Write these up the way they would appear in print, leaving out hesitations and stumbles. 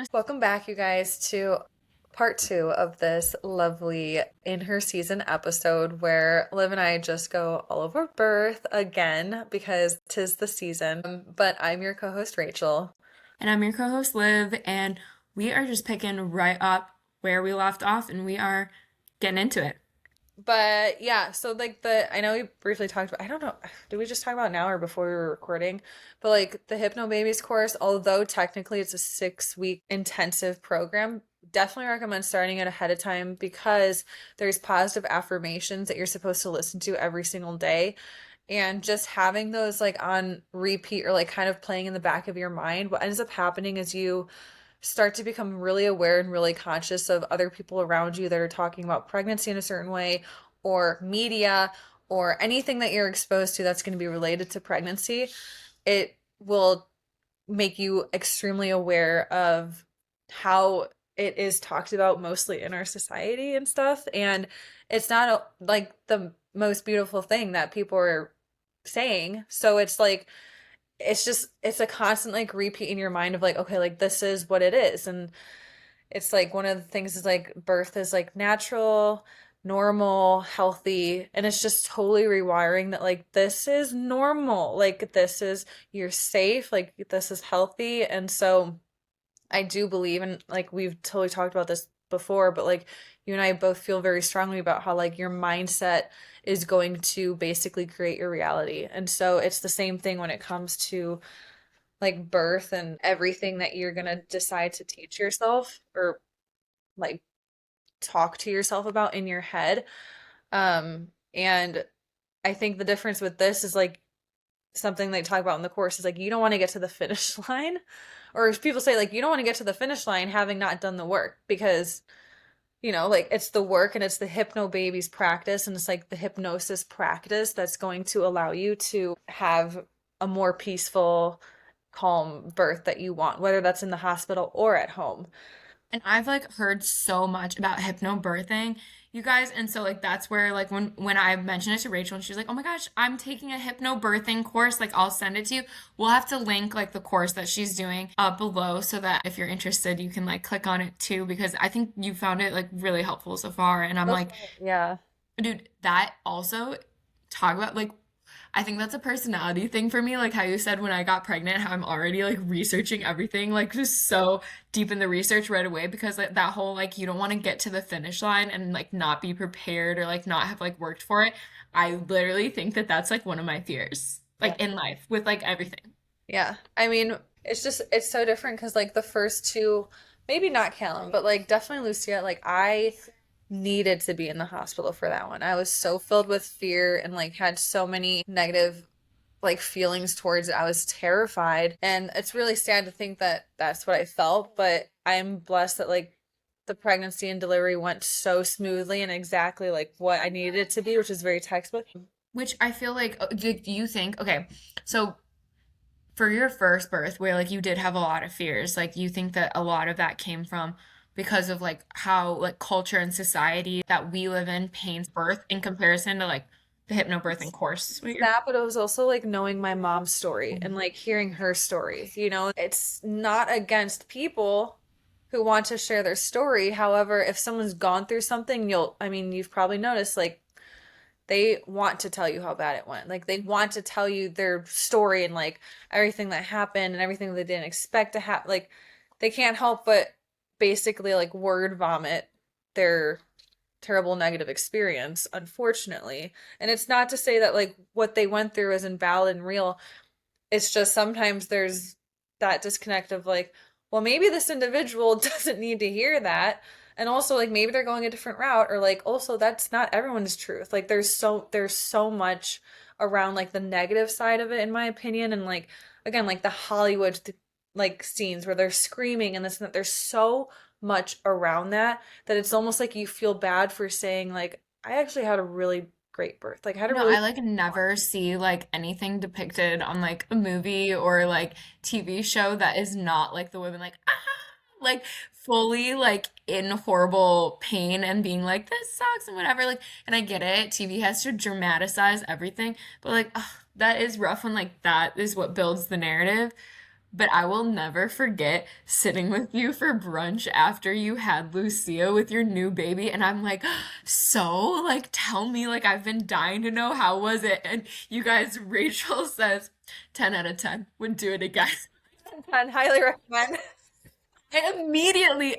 Welcome back, you guys, to part two of this lovely in her season episode where Liv and I just go all over birth again because 'tis the season. But I'm your co-host Rachel. And I'm your co-host Liv, and we are just picking right up where we left off, and we are getting into it. But yeah, so like I know we briefly talked about, I don't know, did we just talk about now or before we were recording? But like the Hypno Babies course, although technically it's a 6 week intensive program, definitely recommend starting it ahead of time because there's positive affirmations that you're supposed to listen to every single day. And just having those like on repeat or like kind of playing in the back of your mind, what ends up happening is you start to become really aware and really conscious of other people around you that are talking about pregnancy in a certain way or media or anything that you're exposed to that's going to be related to pregnancy. It will make you extremely aware of how it is talked about mostly in our society and stuff. And it's not like the most beautiful thing that people are saying. So it's like it's a constant like repeat in your mind of like, okay, like this is what it is. And it's like one of the things is like birth is like natural, normal, healthy, and it's just totally rewiring that like this is normal, like this is, you're safe, like this is healthy. And so I do believe, and like we've totally talked about this before, but like you and I both feel very strongly about how like your mindset is going to basically create your reality. And so it's the same thing when it comes to like birth and everything that you're gonna decide to teach yourself or like talk to yourself about in your head. And I think the difference with this is like something they talk about in the course is like you don't want to get to the finish line, or people say like you don't want to get to the finish line having not done the work because like it's the work and it's the hypno babies practice and it's like the hypnosis practice that's going to allow you to have a more peaceful, calm birth that you want, whether that's in the hospital or at home. And I've like heard so much about hypnobirthing, you guys, and so like that's where like when I mentioned it to Rachel and she's like, "Oh my gosh, I'm taking a hypnobirthing course, like I'll send it to you." We'll have to link like the course that she's doing up below so that if you're interested, you can like click on it too because I think you found it like really helpful so far. And I'm So like, far, yeah. dude, that also talk about like I think that's a personality thing for me, like how you said when I got pregnant, how I'm already like researching everything, like just so deep in the research right away because like that whole like you don't want to get to the finish line and like not be prepared or like not have like worked for it. I literally think that that's like one of my fears, Yeah. like in life with like everything. Yeah. I mean, it's so different because like the first two, maybe not Callum, but like definitely Lucia, like I needed to be in the hospital for that one. I was so filled with fear and like had so many negative like feelings towards it. I was terrified. And it's really sad to think that that's what I felt, but I'm blessed that like the pregnancy and delivery went so smoothly and exactly like what I needed it to be, which is very textbook. Which I feel like, do you think, okay, so for your first birth where like you did have a lot of fears, like you think that a lot of that came from because of like how like culture and society that we live in paints birth in comparison to like the hypnobirthing course. What you're That, but it was also like knowing my mom's story and like hearing her story. It's not against people who want to share their story. However, if someone's gone through something, I mean, you've probably noticed like they want to tell you how bad it went. Like they want to tell you their story and like everything that happened and everything they didn't expect to happen. Like they can't help but basically like word vomit their terrible negative experience, unfortunately. And it's not to say that like what they went through isn't valid and real. It's just sometimes there's that disconnect of like, well, maybe this individual doesn't need to hear that. And also like maybe they're going a different route or like also that's not everyone's truth. Like there's so much around like the negative side of it in my opinion and like again like the Hollywood like scenes where they're screaming and this and that. There's so much around that it's almost like you feel bad for saying like I actually had a really great birth. Like I had a No, really I like never see like anything depicted on like a movie or like TV show that is not like the women like like fully like in horrible pain and being like this sucks and whatever like and I get it TV has to dramatize everything but like ugh, that is rough when like that is what builds the narrative but I will never forget sitting with you for brunch after you had Lucia with your new baby. And I'm like, so, like, tell me, like, I've been dying to know how was it? And you guys, Rachel says, 10 out of 10, would do it again. And highly recommend. I immediately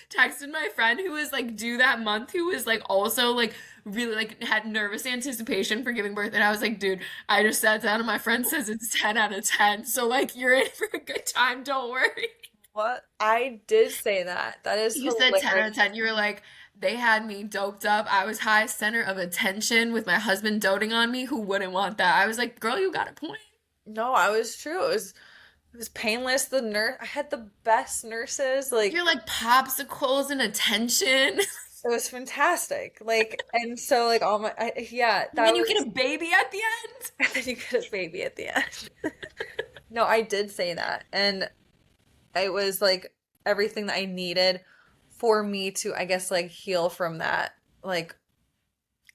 texted my friend who was like due that month, who was like also like really like had nervous anticipation for giving birth. And I was like, dude, I just sat down and my friend says it's 10 out of 10. So like you're in for a good time, don't worry. What? I did say that. That is You said 10 out of hilarious. 10. You were like, they had me doped up. I was high center of attention with my husband doting on me. Who wouldn't want that? I was like, girl, you got a point. No, I was true. It was painless. The nurse, I had the best nurses. Like You're like popsicles and attention. it was fantastic. Like and so like all my yeah, And that then you get was a baby at the end. and then you get a baby at the end. No, I did say that. And it was like everything that I needed for me to, I guess, like heal from that. Like,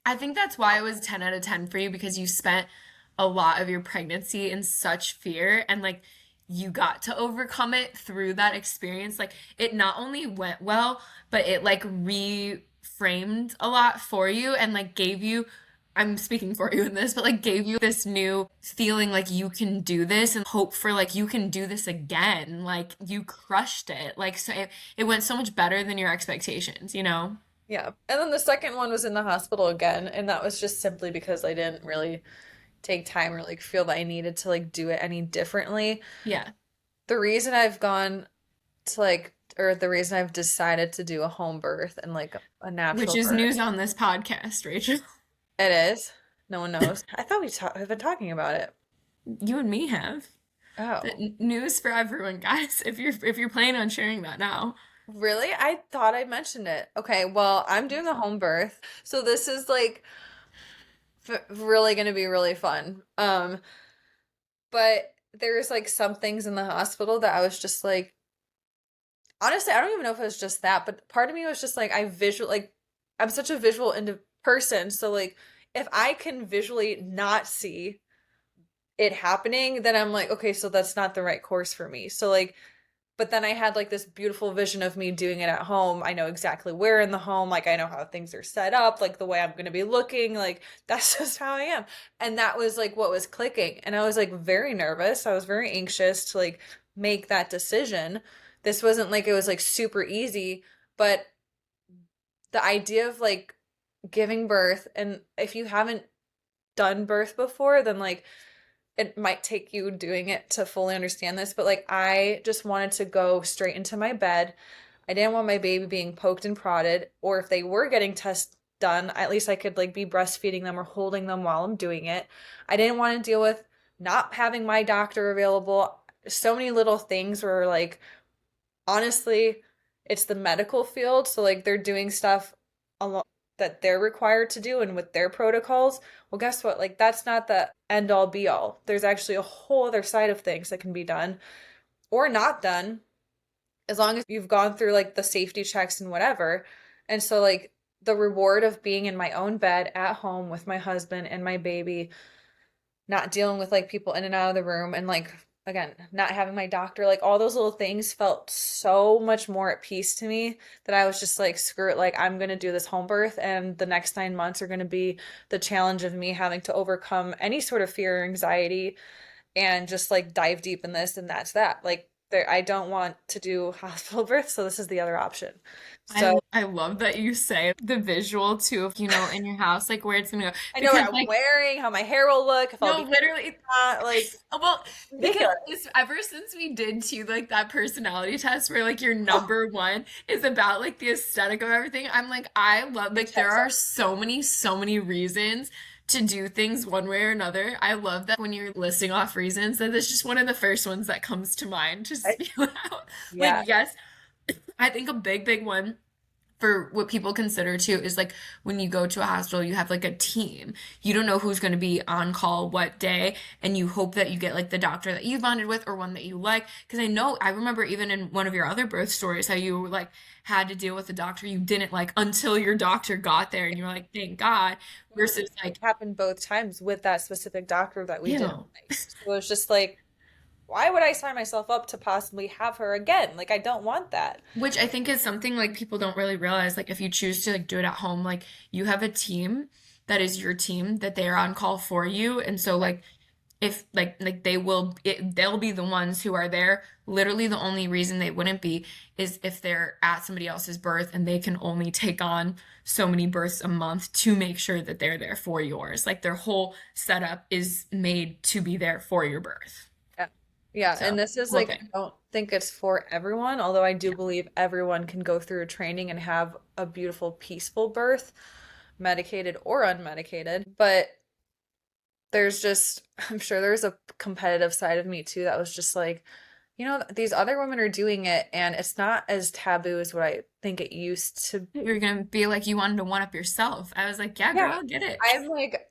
I think that's why it was 10 out of 10 for you because you spent a lot of your pregnancy in such fear and like you got to overcome it through that experience. Like it not only went well, but it like reframed a lot for you and like gave you, I'm speaking for you in this, but like gave you this new feeling like you can do this and hope for like you can do this again. Like you crushed it. Like so it went so much better than your expectations, you know? yeah. And then the second one was in the hospital again, and that was just simply because I didn't really take time or like feel that I needed to like do it any differently. Yeah. The reason I've gone to like, or the reason I've decided to do a home birth and like a Which natural is birth, news on this podcast, Rachel. it is. No one knows. I thought have been talking about it. You and me have. But Oh, news for everyone, guys. If you're planning on sharing that now. really? I thought I mentioned it. Okay, well, I'm doing a home birth. So this is like really going to be really fun. But there's like some things in the hospital that I was just like, honestly, I don't even know if it was just that, but part of me was just like, I'm such a visual into person. So like, if I can visually not see it happening, then I'm like, okay, so that's not the right course for me. So like, but then I had like this beautiful vision of me doing it at home. I know exactly where in the home, like I know how things are set up, like the way I'm going to be looking, like that's just how I am. And that was like what was clicking. And I was like very nervous. I was very anxious to like make that decision. This wasn't like it was like super easy, but the idea of like giving birth, and if you haven't done birth before, then like it might take you doing it to fully understand this, but like I just wanted to go straight into my bed. I didn't want my baby being poked and prodded, or if they were getting tests done, at least I could like be breastfeeding them or holding them while I'm doing it. I didn't want to deal with not having my doctor available. So many little things were like, honestly, it's the medical field, so like they're doing stuff along that they're required to do and with their protocols. Well, guess what? Like that's not the end all be all. There's actually a whole other side of things that can be done or not done as long as you've gone through like the safety checks and whatever. And so like the reward of being in my own bed at home with my husband and my baby, not dealing with like people in and out of the room, and like again not having my doctor, like all those little things felt so much more at peace to me that I was just like screw it, like I'm gonna do this home birth, and the next 9 months are gonna be the challenge of me having to overcome any sort of fear or anxiety and just like dive deep in this, and that's that. Like there, I don't want to do hospital birth, so this is the other option. I So I love that you say the visual too of, in your house, like where it's gonna go. I know Because what I'm like, wearing, how my hair will look, if I'll no, be literally not, like well, because ridiculous. ever since we did too like that personality test where like your number one is about like the aesthetic of everything, I'm like, I love It like there checks are out. so many reasons to do things one way or another. I love that when you're listing off reasons, that is just one of the first ones that comes to mind to I, spew out. Like, yeah. yes, I think a big one for what people consider too is like when you go to a hospital, you have like a team. You don't know who's going to be on call what day, and you hope that you get like the doctor that you bonded with or one that you like. Because I remember even in one of your other birth stories how you like had to deal with a doctor you didn't like until your doctor got there, and you were like, thank God. Versus like, Happened both times with that specific doctor that we didn't ew. like. So it was just like, why would I sign myself up to possibly have her again? Like, I don't want that. Which I think is something like people don't really realize. Like if you choose to like do it at home, like you have a team that is your team that they are on call for you. And so like if like they'll be the ones who are there. Literally the only reason they wouldn't be is if they're at somebody else's birth and they can only take on so many births a month to make sure that they're there for yours. Like their whole setup is made to be there for your birth. Yeah. Yeah, So, and this is cool like, I thing. don't think it's for everyone, although I do Yeah. believe everyone can go through a training and have a beautiful, peaceful birth, medicated or unmedicated. But there's just, I'm sure there's a competitive side of me too that was just like, these other women are doing it and it's not as taboo as what I think it used to be. You're gonna be like you wanted to one up yourself. I was like, yeah, Yeah. girl, get it.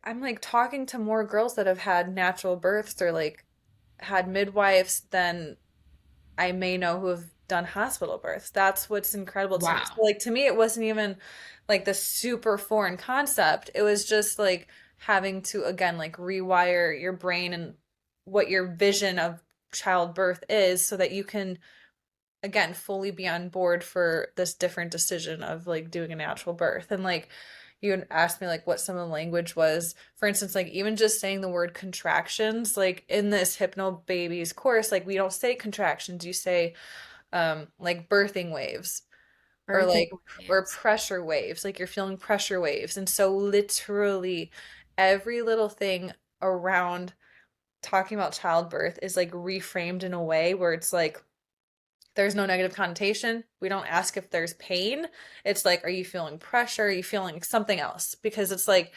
I'm like talking to more girls that have had natural births or like had midwives than I may know who have done hospital births. That's what's incredible to me. So Wow. like to me it wasn't even like the super foreign concept. It was just like having to again like rewire your brain and what your vision of childbirth is so that you can again fully be on board for this different decision of like doing a natural birth. And like you had asked me like what some of the language was. For instance, like even just saying the word contractions, like in this Hypno Babies course, like we don't say contractions, you say like birthing waves or Birthing like or waves. pressure waves, like you're feeling pressure waves. And so literally every little thing around talking about childbirth is like reframed in a way where it's like there's no negative connotation. We don't ask if there's pain. It's like, are you feeling pressure? Are you feeling something else? Because it's like,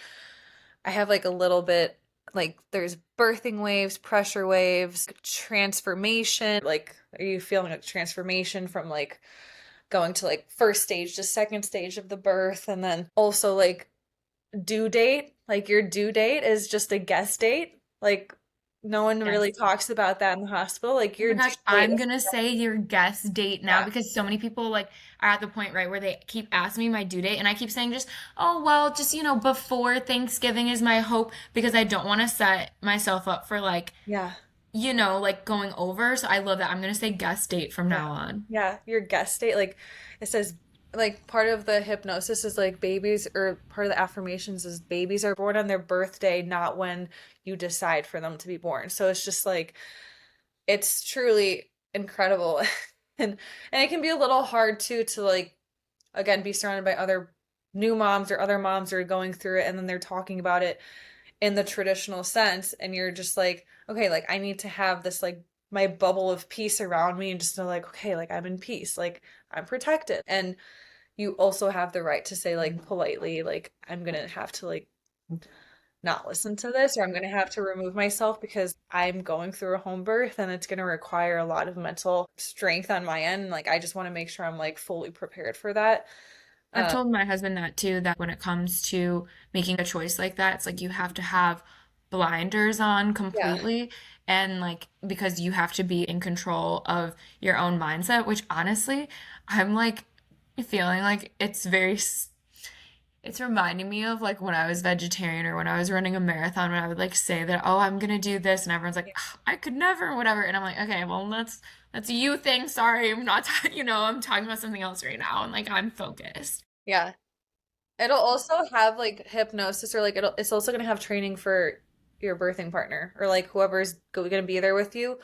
I have like a little bit, like, there's birthing waves, pressure waves, transformation. Like, are you feeling a transformation from like going to like first stage to second stage of the birth? And then also like due date, like your due date is just a guess date. Like, no one really Yes. talks about that in the hospital. Like, Oh your my due gosh, date I'm is, gonna say your guest date now yeah, because so many people like are at the point right where they keep asking me my due date and I keep saying just, oh well, just before Thanksgiving is my hope because I don't want to set myself up for like, yeah. like going over. So I love that. I'm gonna say guest date from Yeah. now on. Yeah. Your guest state, like it says, like part of the hypnosis is like babies, or part of the affirmations is babies are born on their birthday, not when you decide for them to be born. So it's just like, it's truly incredible. And it can be a little hard too to like, again, be surrounded by other new moms or other moms who are going through it and then they're talking about it in the traditional sense and you're just like okay like I need to have this like my bubble of peace around me and just know like okay like I'm in peace like I'm protected and you also have the right to say like politely like I'm gonna have to like not listen to this or I'm gonna have to remove myself because I'm going through a home birth and it's gonna require a lot of mental strength on my end like I just want to make sure I'm like fully prepared for that. I've uh told my husband that too, that when it comes to making a choice like that, it's like you have to have blinders on yeah. completely and like because you have to be in control of your own mindset, which honestly, I'm like feeling like it's reminding me of like when I was vegetarian or when I was running a marathon when I would like say that, oh, I'm gonna do this, and everyone's like, "Ugh, I could never, or whatever. And I'm like, okay, well, that's a you thing. Sorry, I'm not, I'm talking about something else right now, and like I'm focused. Yeah. It'll also have like hypnosis or like it's also gonna have training for your birthing partner or like whoever's gonna be there with you.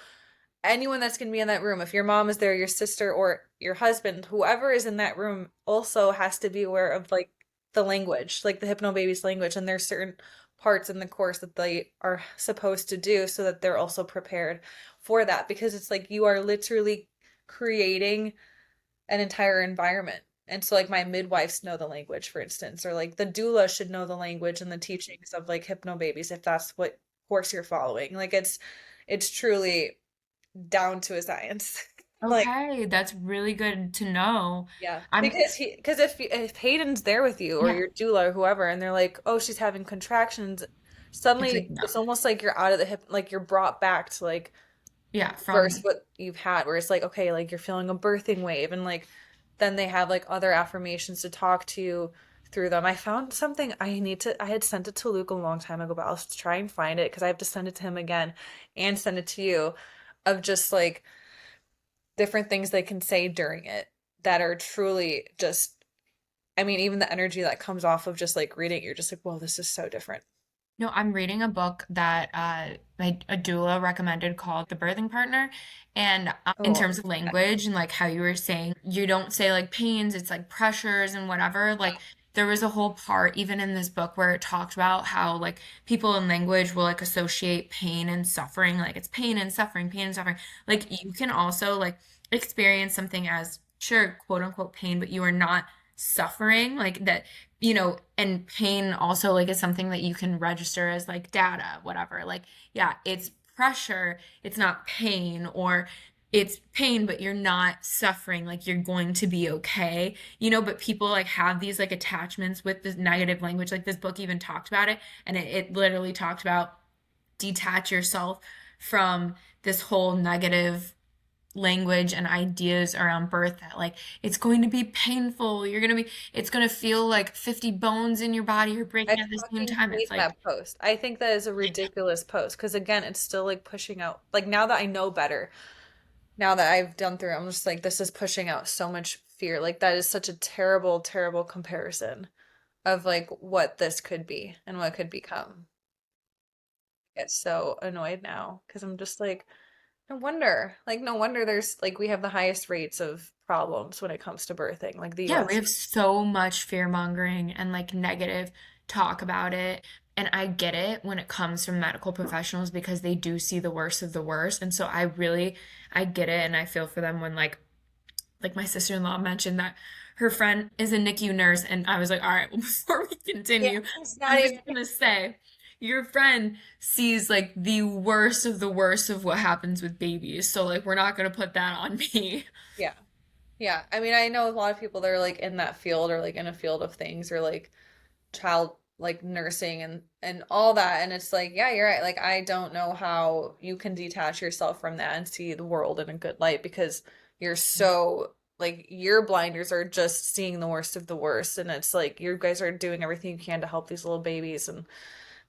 Anyone that's gonna be in that room, if your mom is there, your sister or your husband, whoever is in that room also has to be aware of like the language, like the hypno baby's language, and there's certain parts in the course that they are supposed to do so that they're also prepared for that because it's like you are literally creating an entire environment. And so like my midwives know the language, for instance, or like the doula should know the language and the teachings of like hypno babies if that's what course you're following. Like it's truly down to a science. Like Okay, that's really good to know. yeah, I'm because if Hayden's there with you or yeah, your doula or whoever, and they're like, oh, she's having contractions, it's like suddenly no, it's almost like you're out of the hip, like you're brought back to like yeah, versus from what you've had, where it's like, okay, like you're feeling a birthing wave, and like then they have like other affirmations to talk to you through them. I found something I had sent it to Luke a long time ago, but I'll try and find it because I have to send it to him again and send it to you. of just like different things they can say during it that are truly just, I mean, even the energy that comes off of just like reading, you're just like, whoa, this is so different. No, I'm reading a book that a doula recommended called The Birthing Partner. And in Oh, terms of language and like how you were saying, you don't say like pains, it's like pressures and whatever. Like there was a whole part even in this book where it talked about how like people in language will like associate pain and suffering, like it's pain and suffering, pain and suffering. Like you can also like experience something as sure, quote unquote pain, but you are not suffering like that, and pain also like is something that you can register as like data, whatever. Like, yeah, it's pressure, it's not pain, or it's pain, but you're not suffering, like you're going to be okay, but people like have these like attachments with this negative language. Like this book even talked about it, and it literally talked about detach yourself from this whole negative language and ideas around birth that like it's going to be painful, it's going to feel like 50 bones in your body are I breaking at the same fucking time. It's hate like, that post. I think that is a ridiculous post because again, it's still like pushing out. Like now that I know better, now that I've done through, I'm just like, this is pushing out so much fear. Like that is such a terrible, terrible comparison of like what this could be and what could become. I get so annoyed now because I'm just like, no wonder. Like no wonder there's like we have the highest rates of problems when it comes to birthing, like the yeah, we US. have so much fear mongering and like negative talk about it. And I get it when it comes from medical professionals because they do see the worst of the worst. And so I get it. And I feel for them when like my sister-in-law mentioned that her friend is a NICU nurse, and I was like, all right, well, before we Yeah, continue, it's I'm not even. just gonna say your friend sees like the worst of the worst of what happens with babies. So like we're not gonna put that on me. Yeah. Yeah. I mean, I know a lot of people that are like in that field or like in a field of things or like child like nursing and all that and it's like yeah you're right like I don't know how you can detach yourself from that and see the world in a good light because you're so like your blinders are just seeing the worst of the worst and it's like you guys are doing everything you can to help these little babies and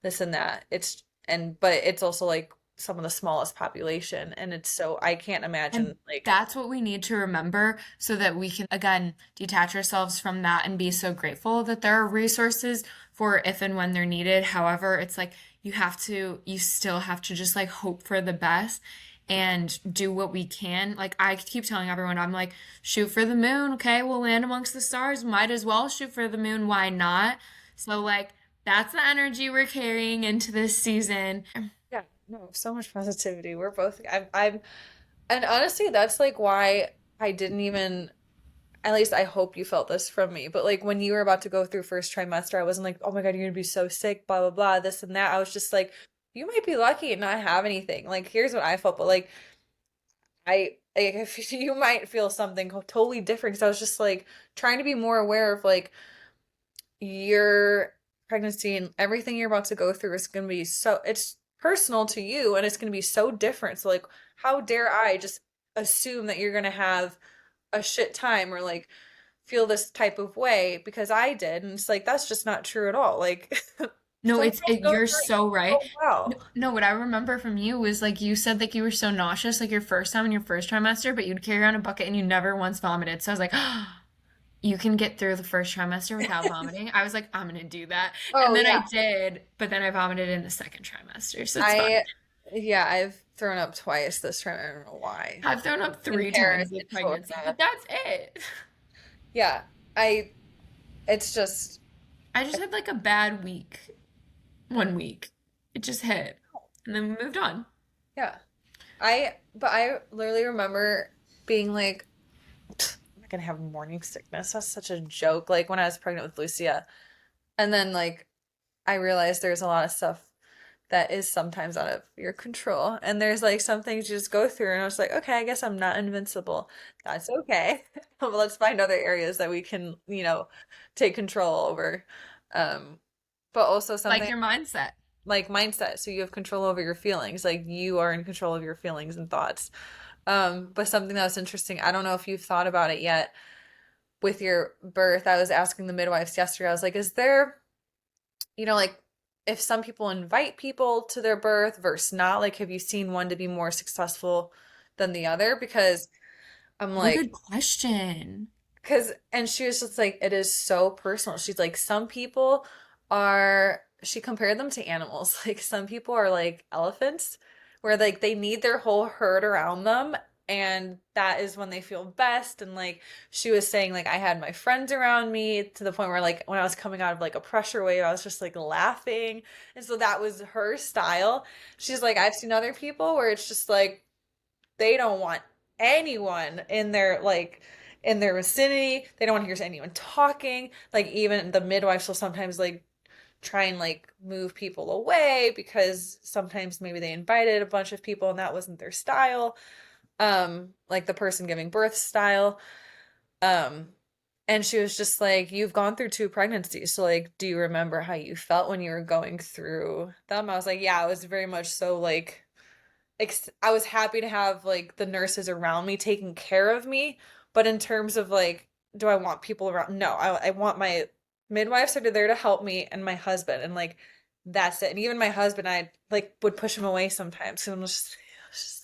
this and that it's and but it's also like some of the smallest population and it's so I can't And imagine like that's what we need to remember so that we can, again, detach ourselves from that and be so grateful that there are resources for if and when they're needed. However, it's like you still have to just like hope for the best and do what we can. Like I keep telling everyone, I'm like, shoot for the moon, okay? We'll land amongst the stars. Might as well shoot for the moon. Why not? So, like, that's the energy we're carrying into this season. yeah no so much positivity we're both I'm and honestly, that's like why I didn't even, at least I hope you felt this from me. But like when you were about to go through first trimester, I wasn't like, oh my God, you're gonna be so sick, blah, blah, blah, this and that. I was just like, you might be lucky and not have anything. Like, here's what I felt. But like, if you might feel something totally different. Because I was just like trying to be more aware of like, your pregnancy and everything you're about to go through is going to be so it's personal to you and it's going to be so different. So like how dare I just assume that you're going to have a shit time or like feel this type of way because I did and it's like that's just not true at all. Like No, some girls go you're through it so right. so No, well. no, what I remember from you was like you said like you were so nauseous like your first time in your first trimester, but you'd carry around a bucket and you never once vomited. So I was like, oh, you can get through the first trimester without vomiting. I was like, I'm gonna do that. And Oh then I yeah. did, but then I vomited in the second trimester, so it's fine. I yeah, I've thrown up twice this time. I don't know why. I've thrown up In 3 times Paris with in pregnancy, Florida. but that's it. Yeah. I it's just I just had like a bad week, 1 week. It just hit. And then we moved on. yeah. But I literally remember being like, I'm not gonna have morning sickness. That's such a joke. Like when I was pregnant with Lucia. And then like I realized there's a lot of stuff that is sometimes out of your control. And there's like some things you just go through and I was like, okay, I guess I'm not invincible. That's okay. But let's find other areas that we can, take control over. Um, but also Like something your mindset. like mindset. So you have control over your feelings. Like you are in control of your feelings and thoughts. But something that was interesting, I don't know if you've thought about it yet with your birth. I was asking the midwives yesterday, I was like, is there, like if some people invite people to their birth versus not, like have you seen one to be more successful than the other? Because I'm What a like, good question. and she was just like, it is so personal. She's like, some people are, she compared them to animals. Like, some people are like elephants, where like they need their whole herd around them. And that is when they feel best. And like, she was saying, like, I had my friends around me to the point where, like, when I was coming out of like a pressure wave, I was just like laughing. And so that was her style. She's like, I've seen other people where it's just like, they don't want anyone in their in their vicinity. They don't want to hear anyone talking. Like even the midwives will sometimes like try and like move people away because sometimes maybe they invited a bunch of people and that wasn't their style. Like the person giving birth style. Um and she was just like, you've gone through two pregnancies. So like, do you remember how you felt when you were going through them? I was like, yeah, it was very much so like I was happy to have like the nurses around me taking care of me, but in terms of like, do I want people around? No, I want my midwives are there to help me and my husband, and like that's it. And even my husband, I like would push him away sometimes. So I'm just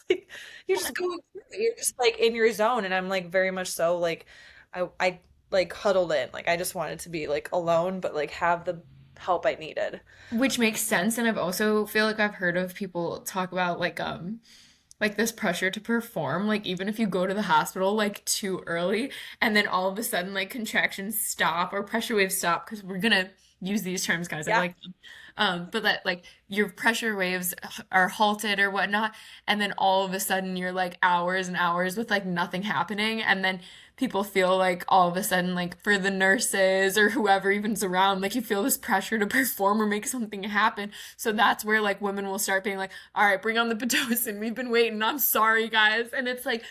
like, you're just going through it. You're just like in your zone, and I'm like very much so like, I like huddled in. Like I just wanted to be like alone, but like have the help I needed. Which makes sense. And I've also feel like I've heard of people talk about like this pressure to perform, like even if you go to the hospital like too early and then all of a sudden like contractions stop or pressure waves stop, because we're gonna use these terms, guys. I Yeah. like them. But that like your pressure waves are halted or whatnot, and then all of a sudden you're like hours and hours with like nothing happening, and then people feel like all of a sudden like for the nurses or whoever even's around, like you feel this pressure to perform or make something happen. So that's where like women will start being like, all right, bring on the Pitocin. We've been waiting. I'm sorry, guys. And it's like,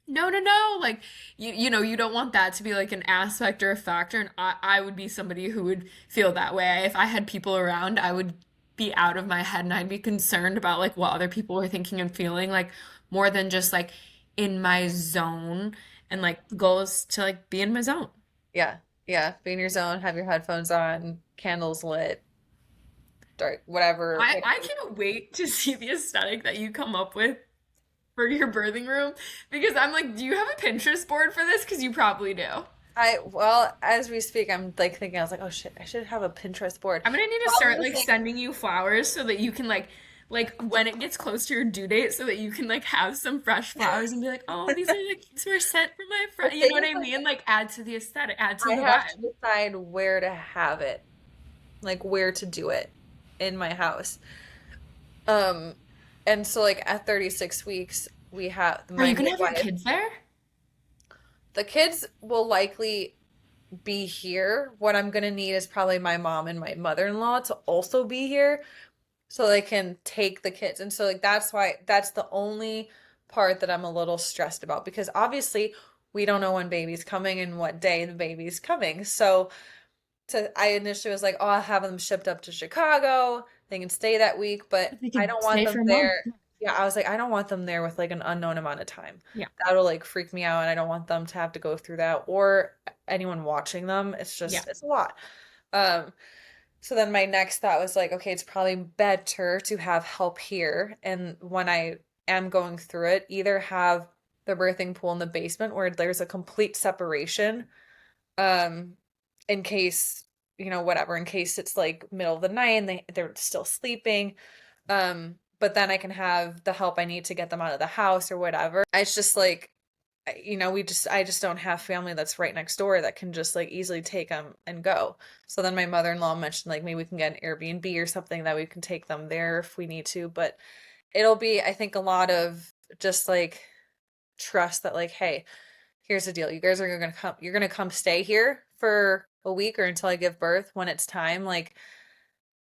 no, no, no. Like you know, you don't want that to be like an aspect or a factor. And I would be somebody who would feel that way. If I had people around, I would be out of my head and I'd be concerned about like what other people were thinking and feeling, like more than just like in my zone. And like the goal is to like be in my zone. Yeah. Yeah. Be in your zone, have your headphones on, candles lit, dark, whatever. I can't wait to see the aesthetic that you come up with for your birthing room, because I'm like, do you have a Pinterest board for this? Because you probably do. Well, as we speak, I'm like thinking, I was like, oh shit, I should have a Pinterest board. I'm gonna need to Probably start the like same. sending you flowers so that you can like when it gets close to your due date, so that you can like have some fresh flowers and be like, oh, these are the these were sent for my The friend. You know thing what is, I like, mean? Like add to the aesthetic, add to I the have to vibe. decide where to have it, like where to do it in my house. Um, and so like at 36 weeks, we have Are my you gonna have your midwife. kids there? The kids will likely be here. What I'm gonna need is probably my mom and my mother-in-law to also be here so they can take the kids. And so like that's the only part that I'm a little stressed about because obviously we don't know when baby's coming and what day the baby's coming. So I initially was like, oh, I'll have them shipped up to Chicago. They can stay that week, but But they I could don't want stay them for a month. there. Yeah, I was like, I don't want them there with like an unknown amount of time. Yeah. That'll like freak me out, and I don't want them to have to go through that or anyone watching them. It's Yeah. just it's a lot. Um, so then my next thought was like, okay, it's probably better to have help here. And when I am going through it, either have the birthing pool in the basement where there's a complete separation, um, in case, whatever, in case it's like middle of the night and they're still sleeping. But then I can have the help I need to get them out of the house or whatever. It's just like, I just don't have family that's right next door that can just like easily take them and go. So then my mother-in-law mentioned like maybe we can get an Airbnb or something that we can take them there if we need to, but it'll be I think a lot of just like trust that like, hey, here's the deal. You guys are gonna come, you're gonna come stay here for a week or until I give birth when it's time. Like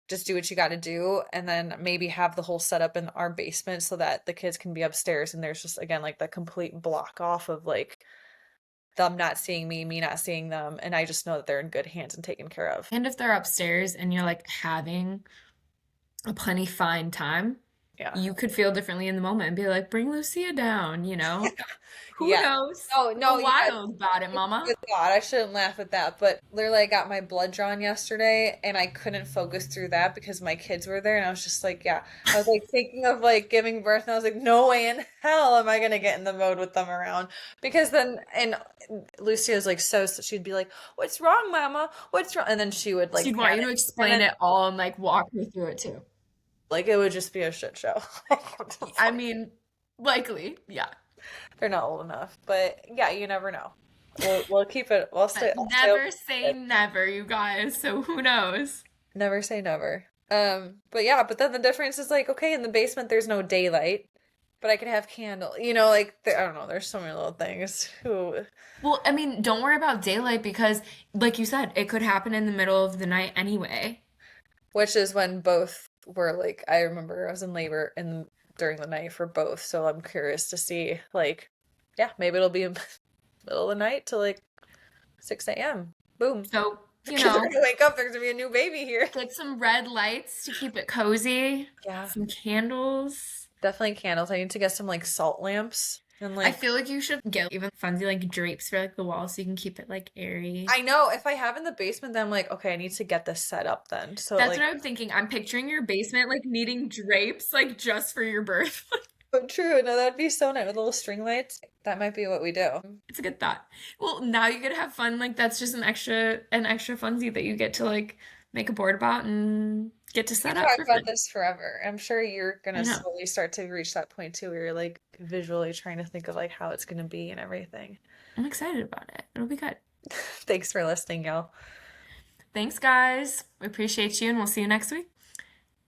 just do what you got to do and then maybe have the whole setup in our basement so that the kids can be upstairs and there's just again like the complete block off of like them not seeing me, me not seeing them, and I just know that they're in good hands and taken care of. And if they're upstairs and you're like having a plenty fine time, Yeah. you could feel differently in the moment and be like, bring Lucia down, you know? Who Yeah. knows? Oh, Go no, yeah. wild about it, mama. Good thought. I shouldn't laugh at that, but literally, I got my blood drawn yesterday, and I couldn't focus through that because my kids were there, and I was just like, yeah, I was like thinking of like giving birth, and I was like, no way in hell am I gonna get in the mode with them around, because then, and Lucia's like, so she'd be like, "What's wrong, Mama? What's wrong?" And then she would like She'd want you panic, to and explain then it all and like walk her through it too. like it would just be a shit show. I mean, likely, yeah. They're not old enough, but yeah, you never know. We'll keep it. But I'll stay open. never say never, you guys. So who knows? Never say never. But yeah, but then the difference is like, okay, in the basement there's no daylight, but I can have candle. Like I don't know, there's so many little things. Who Well, I mean, don't worry about daylight because, like you said, it could happen in the middle of the night anyway. which is when both were like I remember I was in labor in during the night for both, so I'm curious to see like yeah, maybe it'll be in middle of the night to like 6 a.m. Boom. So, Kids are gonna wake up, there's gonna be a new baby here. get some red lights to keep it cozy, Yeah. some candles. Definitely candles. I need to get some like salt lamps and I like feel like you should get even funsy like drapes for like the wall so you can keep it like airy. I know if I have in the basement, then I'm like, okay, I need to get this set up then. So That's like, what I'm thinking. I'm picturing your basement like needing drapes like just for your birth. but true. No, that'd be so nice with little string lights. That might be what we do. It's a good thought. Well, now you get to have fun. Like that's just an extra funsy that you get to like make a board about and get to We set up talk for about fun. this forever. I'm sure you're I gonna know. slowly start to reach that point too, where you're like visually trying to think of like how it's gonna be and everything. I'm excited about it. It'll be good. Thanks for listening, y'all. Thanks, guys. We appreciate you, and we'll see you next week.